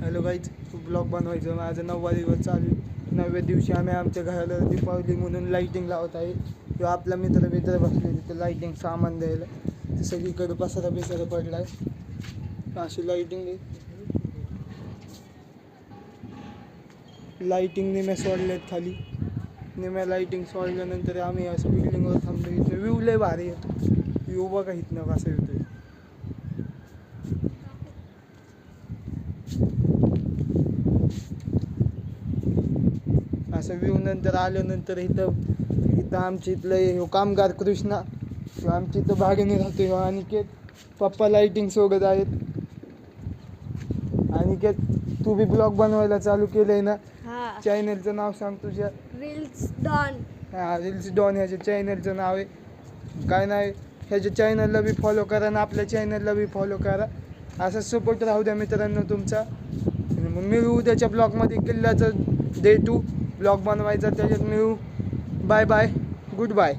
Hello guys, blog बनवायचं माझं 9वा दिवस चालू. 9व्या दिवशी आम्ही आमच्या घराला दीपावली म्हणून लाईटिंग लावत आहे. किंवा आपला मित्र बसले तिथं लाईटिंग सामान द्यायला. ते सगळीकडे पसारा पडला आहे. अशी लाईटिंग निम्या सोडल्यात खाली. निम्या लाईटिंग सोडल्यानंतर आम्ही असं बिल्डिंगवर थांबलो. इथं व्ह्यू लय भारी येतो. व्ह्यू बघा इथनं कसं येतोय. असं व्ह्यू नंतर आल्यानंतर इथं आमच्या इथलं कामगार कृष्णा किंवा आमच्या इथं भाड्याने राहतो अनिकेत. पप्पा लाईटिंग सोबत आहेत. अनिकेत, तू बी ब्लॉग बनवायला चालू केलंय ना? चॅनलचं नाव सांग तुझ्या. Reels don. रील्स डॉन ह्याच्या चॅनलचं नाव आहे. काय नाही, ह्याच्या चॅनलला बी फॉलो करा आणि आपल्या चॅनलला बी फॉलो करा. असा सपोर्ट राहू द्या मित्रांनो तुमचा. मग मिळू उद्याच्या ब्लॉगमध्ये. किल्ल्याचं डे 2 ब्लॉग बनवायचा, त्याच्यात मिळू. Bye bye, good bye.